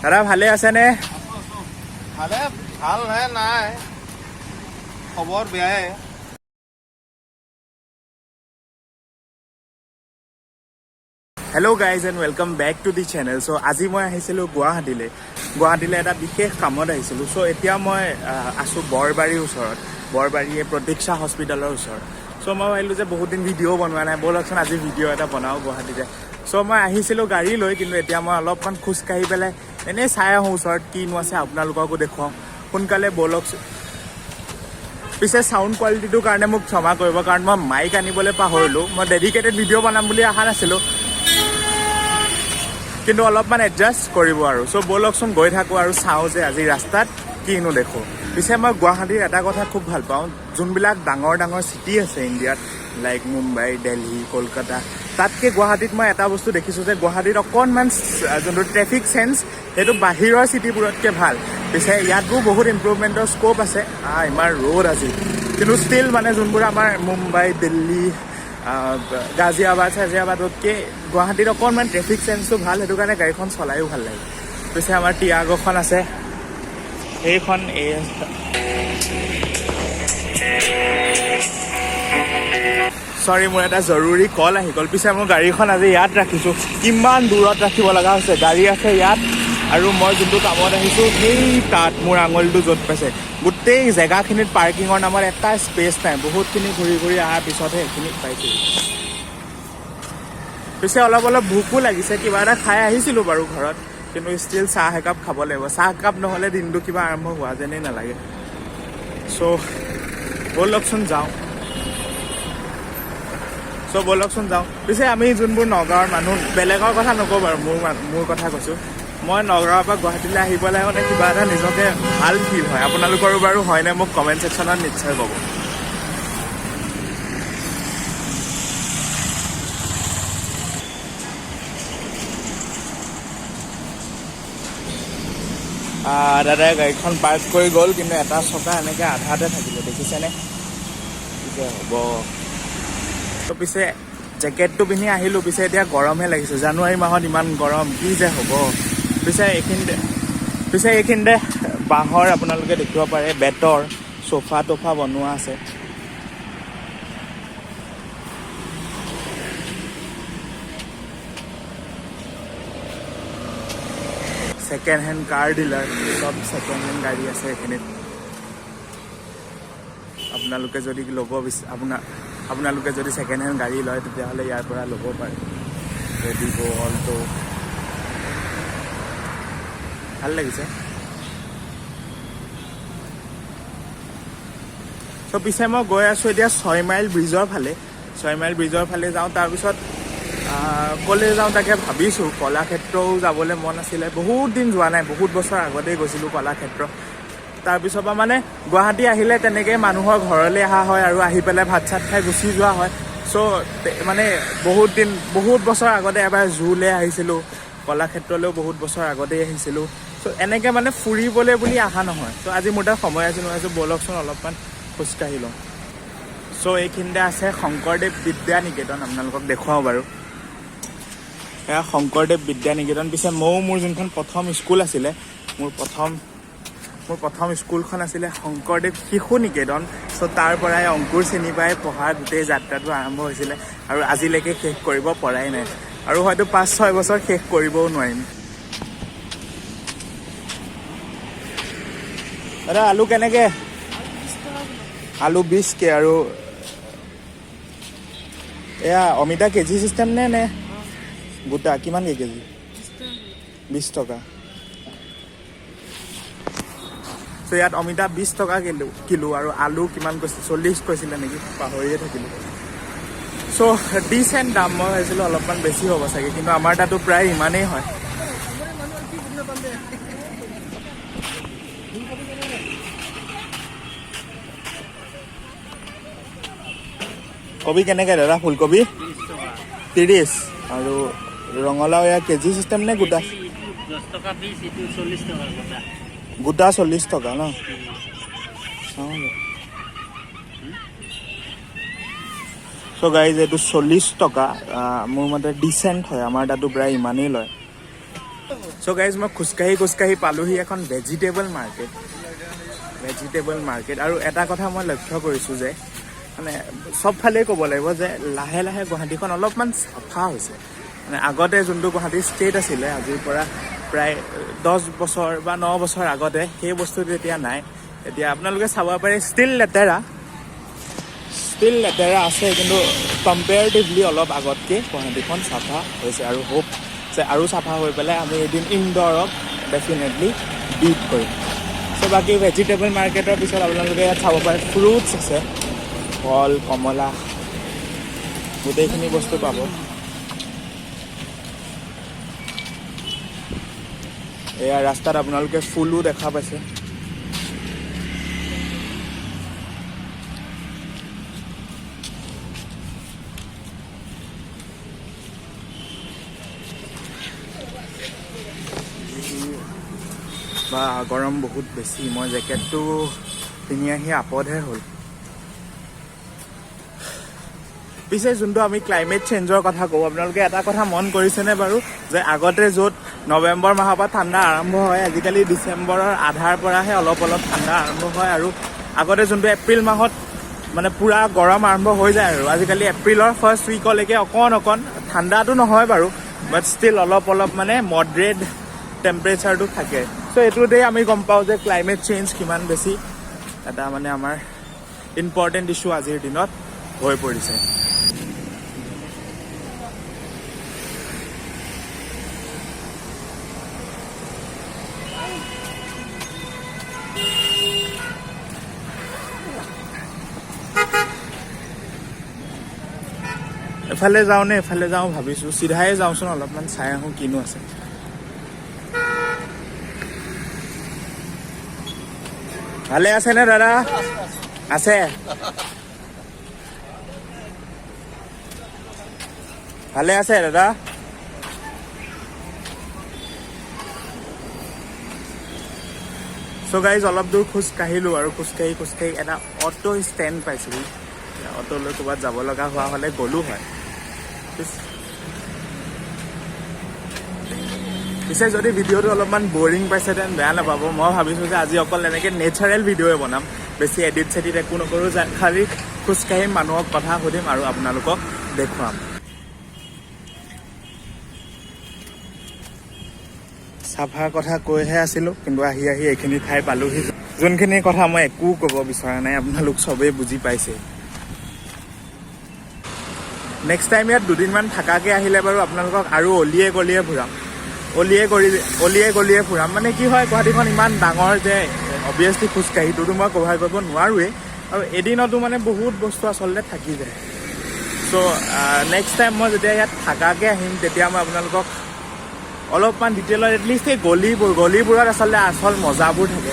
দাদা ভালে আছেনে? ভালে ভাল নাই খবৰ বেয়াই। Hello' guys and welcome back to the channel. So' আজি মই আহিছিলোঁ গুৱাহাটীলৈ এটা বিশেষ কামত আহিছিলোঁ। চ' এতিয়া মই আছোঁ বৰবাৰীৰ ওচৰত, বৰবাৰীয়ে প্ৰতীক্ষা হস্পিটেলৰ ওচৰত। চ' মই ভাবিলোঁ যে বহুত দিন ভিডিঅ' বনোৱা নাই, ব'লকচোন আজি ভিডিঅ' এটা বনাওঁ গুৱাহাটীতে। চ' মই আহিছিলোঁ গাড়ী লৈ, কিন্তু এতিয়া মই অলপমান খোজকাঢ়ি পেলাই এনেই চাই আহোঁ ওচৰত কিনো আছে, আপোনালোককো দেখুৱাওঁ। সোনকালে ব'লকচোন। পিছে চাউণ্ড কোৱালিটিটোৰ কাৰণে মোক ক্ষমা কৰিব, কাৰণ মই মাইক আনিবলৈ পাহৰিলোঁ। মই ডেডিকেটেড ভিডিঅ' বনাম বুলি অহা নাছিলোঁ, কিন্তু অলপমান এডজাষ্ট কৰিব আৰু। চ' ব'লকচোন গৈ থাকোঁ আৰু চাওঁ যে আজি ৰাস্তাত কিনো দেখোঁ। পিছে মই গুৱাহাটীৰ এটা কথা খুব ভাল পাওঁ, যোনবিলাক ডাঙৰ ডাঙৰ চিটি আছে ইণ্ডিয়াত, লাইক মুম্বাই, দিল্লী, কলকাতা, তাতকৈ গুৱাহাটীত মই এটা বস্তু দেখিছোঁ যে গুৱাহাটীত অকণমান যোনটো ট্ৰেফিক চেন্স সেইটো বাহিৰৰ চিটিবোৰতকৈ ভাল। পিছে ইয়াতো বহুত ইম্প্ৰুভমেণ্টৰ স্ক'প আছে। ইমান ৰ'দ আজি, কিন্তু ষ্টিল মানে যোনবোৰ আমাৰ মুম্বাই, দিল্লী, গাজিয়াবাদতকৈ গুৱাহাটীত অকণমান ট্ৰেফিক চেন্সটো ভাল, সেইটো কাৰণে গাড়ীখন চলায়ো ভাল লাগে। পিছে আমাৰ টিয়াগোখন আছে, সেইখন চৰি মোৰ এটা জৰুৰী কল আহি গ'ল। পিছে মোৰ গাড়ীখন আজি ইয়াত ৰাখিছোঁ, কিমান দূৰত ৰাখিব লগা হৈছে। গাড়ী আছে ইয়াত, আৰু মই যোনটো কামত আহিছোঁ সেই তাত মোৰ আঙুলিটো য'ত পাইছে। গোটেই জেগাখিনিত পাৰ্কিঙৰ নামত এটা স্পেচ নাই। বহুতখিনি ঘূৰি ঘূৰি অহাৰ পিছতহে এইখিনিত পাইছোঁ। পিছে অলপ ভোকো লাগিছে, কিবা এটা খাই আহিছিলোঁ বাৰু ঘৰত, কিন্তু ষ্টিল চাহ একাপ খাব লাগিব। চাহ একাপ নহ'লে দিনটো কিবা আৰম্ভ হোৱা যেনেই নালাগে। চ' ব'লকচোন যাওঁ। পিছে আমি যোনবোৰ নগাঁৱৰ মানুহ, বেলেগৰ কথা নকওঁ বাৰু, মোৰ কথা কৈছোঁ। মই নগাঁৱৰ পৰা গুৱাহাটীলৈ আহি পেলাই মানে কিবা এটা নিজকে ভাল ফিল হয়। আপোনালোকৰো বাৰু হয়নে মোক কমেণ্ট ছেকশ্যনত নিশ্চয় ক'ব। দাদাই গাড়ীখন পাৰ্ক কৰি গ'ল, কিন্তু এটা চকা এনেকৈ আধাতে থাকিলে, দেখিছেনে? কি যে হ'ব। তো পিছে জেকেটটো পিন্ধি আহিলোঁ, পিছে এতিয়া গৰমহে লাগিছে। জানুৱাৰী মাহত ইমান গৰম, কি যে হ'ব। পিছে এইখিনিতে বাঁহৰ আপোনালোকে দেখিব পাৰে বেতৰ চোফা টোফা বনোৱা আছে। ছেকেণ্ড হেণ্ড কাৰ ডিলাৰ, চব ছেকেণ্ড হেণ্ড গাড়ী আছে এইখিনিত। আপোনালোকে যদি আপোনালোকে যদি ছেকেণ্ড হেণ্ড গাড়ী লয়, তেতিয়াহ'লে ইয়াৰ পৰা ল'ব পাৰে। ৰেডিগো, অল্টো, ভাল লাগিছে। চ' পিছে মই গৈ আছোঁ এতিয়া 6 মাইল ব্ৰিজৰ ফালে যাওঁ। তাৰপিছত ক'লৈ যাওঁ তাকে ভাবিছোঁ। কলাক্ষেত্ৰও যাবলৈ মন আছিলে, বহুত দিন যোৱা নাই, বহুত বছৰ আগতেই গৈছিলোঁ কলাক্ষেত্ৰ। তাৰপিছৰ পৰা মানে গুৱাহাটী আহিলে তেনেকৈ মানুহৰ ঘৰলৈ অহা হয়, আৰু আহি পেলাই ভাত চাত খাই গুচি যোৱা হয়। চ' মানে বহুত বছৰ আগতে এবাৰ জুলৈ আহিছিলোঁ, কলাক্ষেত্ৰলৈও বহুত বছৰ আগতেই আহিছিলোঁ। চ' এনেকৈ মানে ফুৰিবলৈ বুলি অহা নহয়। চ' আজি মোৰ তাত সময় আছিল, মই ব'লকচোন অলপমান খোজকাঢ়ি লওঁ। চ' এইখিনিতে আছে শংকৰদেৱ বিদ্যা নিকেতন, আপোনালোকক দেখুৱাওঁ বাৰু। এয়া শংকৰদেৱ বিদ্যা নিকেতন। পিছে মোৰ যোনখন প্ৰথম স্কুল আছিলে, মোৰ প্ৰথম স্কুলখন আছিলে শংকৰদেৱ শিশু নিকেতন। চ' তাৰ পৰাই অংকুৰ চিনি পাই পঢ়াৰ গোটেই যাত্ৰাটো আৰম্ভ হৈছিলে, আৰু আজিলৈকে শেষ কৰিব পৰাই নাই, আৰু হয়তো 5-6 বছৰ শেষ কৰিবও নোৱাৰিম। দাদা আলু কেনেকৈ? আলু 20কে, আৰু এয়া অমিতা কেজি চিষ্টেম নে গোটা? কিমানকৈ কেজি? 20 টকা। চ' ইয়াত অমিতা 20 টকা কিলো, আৰু আলু কিমান কৈছিল? 40 কৈছিলে নেকি, পাহৰিয়ে থাকিলোঁ। চ' ডিচেণ্ট দাম। মই ভাবিছিলোঁ অলপমান বেছি হ'ব চাগে, কিন্তু আমাৰ তাতো প্ৰায় ইমানেই হয়। কবি কেনেকৈ দাদা? ফুলকবি 30, আৰু ৰঙালাও এয়া কেজি চিষ্টেম নে গোটা? 10 টকা পিচ, এইটো 40 টকা গোটা। গোটা 40 টকা ন? চ' গাইজ এইটো 40 টকা। মোৰ মতে ডিচেণ্ট হয়, আমাৰ তাতো প্ৰায় ইমানেই লয়। চ' গাইজ মই খোজকাঢ়ি পালোহি এখন ভেজিটেবল মাৰ্কেট আৰু এটা কথা মই লক্ষ্য কৰিছোঁ যে মানে চব ফালেই ক'ব লাগিব যে লাহে লাহে গুৱাহাটীখন অলপমান চাফা হৈছে। মানে আগতে যোনটো গুৱাহাটী ষ্টেট আছিলে আজিৰ পৰা প্ৰায় 10 বছৰ বা 9 বছৰ আগতে সেই বস্তুটো এতিয়া নাই। এতিয়া আপোনালোকে চাব পাৰে ষ্টিল লেতেৰা আছে, কিন্তু কম্পেয়াৰটিভলি অলপ আগতকৈ গুৱাহাটীখন চাফা হৈছে আৰু হোপ যে আৰু চাফা হৈ পেলাই আমি এদিন ইনডৰক ডেফিনেটলি বিট কৰিম। চ' বাকী ভেজিটেবল মাৰ্কেটৰ পিছত আপোনালোকে ইয়াত চাব পাৰে ফ্ৰুটছ আছে, কল, কমলা, গোটেইখিনি বস্তু পাব। এয়া ৰাস্তাত আপোনালোকে ফুলো দেখা পাইছে। বা গৰম বহুত বেছি, মই জেকেটটো পিন্ধি আহি আপদহে হ'ল। পিছে যোনটো আমি ক্লাইমেট চেঞ্জৰ কথা কওঁ, আপোনালোকে এটা কথা মন কৰিছেনে বাৰু যে আগতে য'ত নৱেম্বৰ মাহৰ পৰা ঠাণ্ডা আৰম্ভ হয়, আজিকালি ডিচেম্বৰৰ আধাৰ পৰাহে অলপ ঠাণ্ডা আৰম্ভ হয়। আৰু আগতে যোনটো এপ্ৰিল মাহত মানে পূৰা গৰম আৰম্ভ হৈ যায়, আৰু আজিকালি এপ্ৰিলৰ ফাৰ্ষ্ট উইকলৈকে অকণ ঠাণ্ডাটো নহয় বাৰু, বাট ষ্টিল অলপ মানে মডৰেট টেম্পাৰেচাৰটো থাকে। চ' এইটোতেই আমি গম পাওঁ যে ক্লাইমেট চেঞ্জ কিমান বেছি এটা মানে আমাৰ ইম্পৰ্টেণ্ট ইছ্যু আজিৰ দিনত হৈ পৰিছে। এফালে যাওঁ নে এফালে যাওঁ ভাবিছোঁ, চিধাই যাওঁচোন, অলপমান চাই আহোঁ কিনো আছে। ভালে আছেনে দাদা? আছে? ভালে আছে দাদা? চ' গাইজ অলপ দূৰ খোজ কাঢ়িলোঁ আৰু খোজকাঢ়ি এটা অটো ষ্টেণ্ড পাইছিলোঁ। অটোলৈ ক'ৰবাত যাব লগা হোৱা হ'লে গ'লো হয়। পিছে যদি ভিডিঅ'টো অলপমান বৰিং পাইছে তেন বেয়া নাপাব। মই ভাবিছোঁ যে আজি অকল এনেকৈ নেচাৰেল ভিডিঅ'ই বনাম, বেছি এডিট চেডিট একো নকৰোঁ, খালি খোজকাঢ়িম, মানুহক কথা সুধিম আৰু আপোনালোকক দেখুৱাম। চাফাৰ কথা কৈহে আছিলোঁ, কিন্তু আহি এইখিনি ঠাই পালোহি। যোনখিনি কথা মই একো ক'ব বিচৰা নাই, আপোনালোক চবেই বুজি পাইছে। নেক্সট টাইম ইয়াত দুদিনমান থাকাকৈ আহিলে বাৰু আপোনালোকক আৰু অলিয়ে গলিয়ে ফুৰাম। মানে কি হয়, গুৱাহাটীখন ইমান ডাঙৰ যে অবভিয়াছলি খোজকাঢ়িটোতো মই কভাৰ কৰিব নোৱাৰোৱেই, আৰু এদিনতো মানে বহুত বস্তু আচলতে থাকি যায়। চ' নেক্সট টাইম মই যেতিয়া ইয়াত থাকাকৈ আহিম, তেতিয়া মই আপোনালোকক অলপমান ডিটেইলত এটলিষ্ট এই গলিবোৰত আচলতে আচল মজাবোৰ থাকে।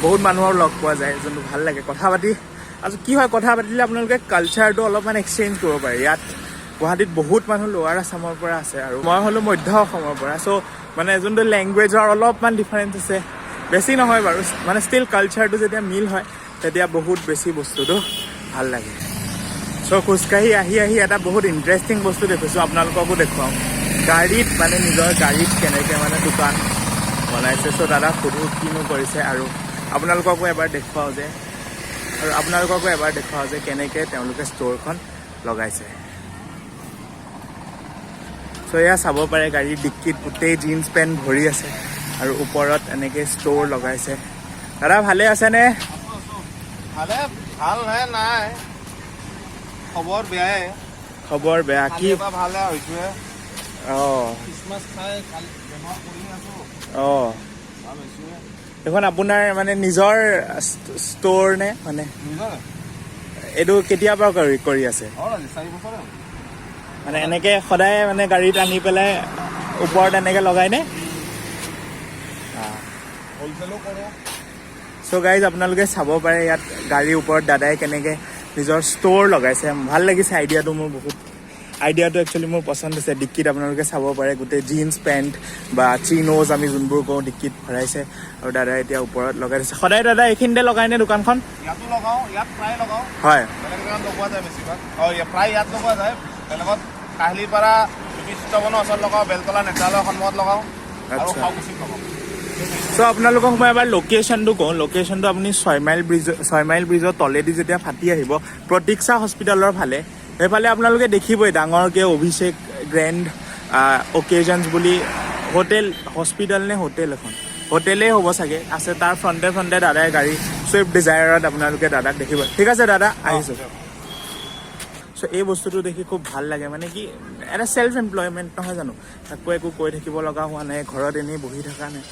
বহুত মানুহৰ লগ পোৱা যায়, যোনটো ভাল লাগে কথা পাতি। আৰু কি হয়, কথা পাতিলে আপোনালোকে কালচাৰটো অলপমান এক্সচেঞ্জ কৰিব পাৰে। ইয়াত গুৱাহাটীত বহুত মানুহ লোৱাৰ আছামৰ পৰা আছে আৰু মই হ'লোঁ মধ্য অসমৰ পৰা। চ' মানে যোনটো লেংগুৱেজৰ অলপমান ডিফাৰেঞ্চ আছে, বেছি নহয় বাৰু, মানে ষ্টিল কালচাৰটো যেতিয়া মিল হয় তেতিয়া বহুত বেছি বস্তুটো ভাল লাগে। চ' খোজকাঢ়ি আহি এটা বহুত ইণ্টাৰেষ্টিং বস্তু দেখিছোঁ, আপোনালোককো দেখুৱাওঁ। গাড়ীত মানে নিজৰ গাড়ীত কেনেকৈ মানে দোকান বনাইছে। চ' দাদা সুধো কিনো কৰিছে, আৰু আপোনালোককো এবাৰ দেখুৱাওঁ যে কেনেকৈ তেওঁলোকে ষ্ট'ৰখন লগাইছে। চ' এয়া চাব পাৰে, গাড়ীৰ ডিক্কিত গোটেই জিন্স পেণ্ট ভৰি আছে আৰু ওপৰত এনেকৈ ষ্ট'ৰ লগাইছে। দাদা ভালে আছেনে? ভালে, ভাল হে নাই, খবৰ বেয়াই। খবৰ বেয়া কি? ভালে হৈছে। খ্ৰীষ্টমাছ খাই বেমাৰ পৰি আছোঁ। ভাল হৈছে। এইখন আপোনাৰ মানে নিজৰ ষ্ট'ৰ নে? মানে এইটো কেতিয়াৰ পৰা কৰি আছে? 4 বছৰ। মানে এনেকৈ সদায় মানে গাড়ীত আনি পেলাই ওপৰত এনেকৈ লগাইনে? হ'লচেলো কৰোঁ। চ' গাইজ আপোনালোকে চাব পাৰে ইয়াত গাড়ীৰ ওপৰত দাদাই কেনেকৈ নিজৰ ষ্ট'ৰ লগাইছে। ভাল লাগিছে আইডিয়াটো, একচুৱেলি মোৰ পচন্দ হৈছে। ডিক্কিত আপোনালোকে চাব পাৰে গোটেই জিন্স পেণ্ট বা চিনোজ আমি যোনবোৰ কওঁ ডিক্কিত ভৰাইছে, আৰু দাদাই এতিয়া ওপৰত লগাই দিছে। সদায় দাদা এইখিনিতে লগাইনে দোকানখন? ইয়াতো লগাওঁ, ইয়াত প্ৰায় লগাওঁ। হয়, বেলেগ জেগাত লগোৱা যায় বেছিভাগ। প্ৰায় ইয়াত লগোৱা যায়। বেলেগত কাহিলীপাৰা চিত্ৰবনৰ ওচৰত লগাওঁ, বেলতলা নেত্ৰালয়ৰ সন্মুখত লগাওঁ। আৰু আচ্ছা খাওকুচিত লগাম চ' আপোনালোকক মই এবাৰ লোকেশ্যনটো কওঁ লোকেশ্যনটো আপুনি 6 মাইল ব্ৰিজৰ তলেদি যেতিয়া ফাটি আহিব প্ৰতীক্ষা হস্পিটেলৰ ফালে সেইফালে আপোনালোকে দেখিবই ডাঙৰকৈ অভিষেক গ্ৰেণ্ড অকেজনছ বুলি হোটেল হস্পিটেল নে হোটেল এখন হোটেলেই হ'ব চাগে আছে তাৰ ফ্ৰণ্টে দাদাই গাড়ী চুইফ্ট ডিজায়াৰত আপোনালোকে দাদাক দেখিব ঠিক আছে দাদা আহিছোঁ চ' এই বস্তুটো দেখি খুব ভাল লাগে মানে কি এটা চেল্ফ এমপ্লয়মেণ্ট নহয় জানো তাকো একো কৈ থাকিব লগা হোৱা নাই ঘৰত এনেই বহি থকা নাই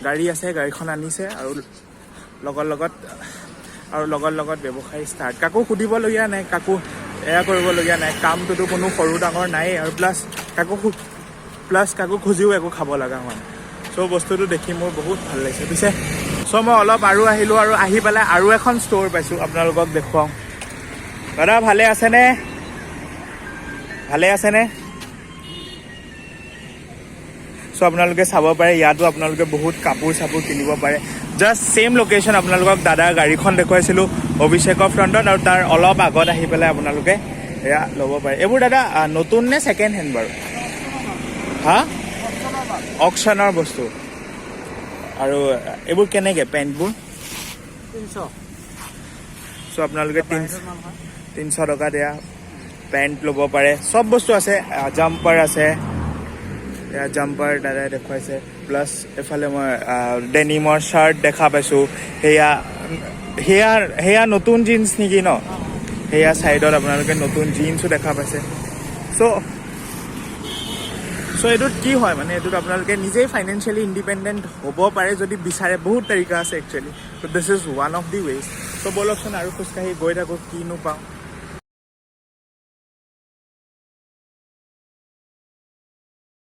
গাড়ী আছে গাড়ীখন আনিছে আৰু লগৰ লগত ব্যৱসায় ষ্টাৰ্ট কাকো সুধিবলগীয়া নাই কাকো এয়া কৰিবলগীয়া নাই কামটোতো কোনো সৰু ডাঙৰ নায়েই আৰু প্লাছ কাকো খুজিও একো খাব লগা হোৱা নাই চ' বস্তুটো দেখি মোৰ বহুত ভাল লাগিছে পিছে চ' মই অলপ আৰু আহিলোঁ আৰু আহি পেলাই আৰু এখন ষ্ট'ৰ পাইছোঁ আপোনালোকক দেখুৱাওঁ দাদা ভালে আছেনে চ' আপোনালোকে চাব পাৰে ইয়াতো আপোনালোকে বহুত কাপোৰ চাপোৰ কিনিব পাৰে জাষ্ট ছেইম লোকেশ্যন আপোনালোকক দাদাৰ গাড়ীখন দেখুৱাইছিলোঁ অভিষেকৰ ফ্ৰণ্টত আৰু তাৰ অলপ আগত আহি পেলাই আপোনালোকে এয়া ল'ব পাৰে এইবোৰ দাদা নতুন নে ছেকেণ্ড হেণ্ড বাৰু হা অকশ্যনৰ বস্তু আৰু এইবোৰ কেনেকৈ পেণ্টবোৰ 300 চ' আপোনালোকে 300 টকা দিয়া পেণ্ট ল'ব পাৰে চব বস্তু আছে জাম্পাৰ আছে এয়া জাম্পাৰ দাদাই দেখুৱাইছে প্লাছ এফালে মই ডেনিমৰ শ্বাৰ্ট দেখা পাইছোঁ সেয়া নতুন জিন্স নেকি ন সেয়া ছাইডত আপোনালোকে নতুন জিন্সো দেখা পাইছে চ' এইটোত কি হয় মানে এইটোত আপোনালোকে নিজেই ফাইনেন্সিয়েলি ইণ্ডিপেণ্ডেণ্ট হ'ব পাৰে যদি বিচাৰে বহুত তাৰিকা আছে একচুৱেলি ত' this is one of the ways so' ব'লকচোন আৰু খোজকাঢ়ি গৈ থাকোঁ কিনো পাওঁ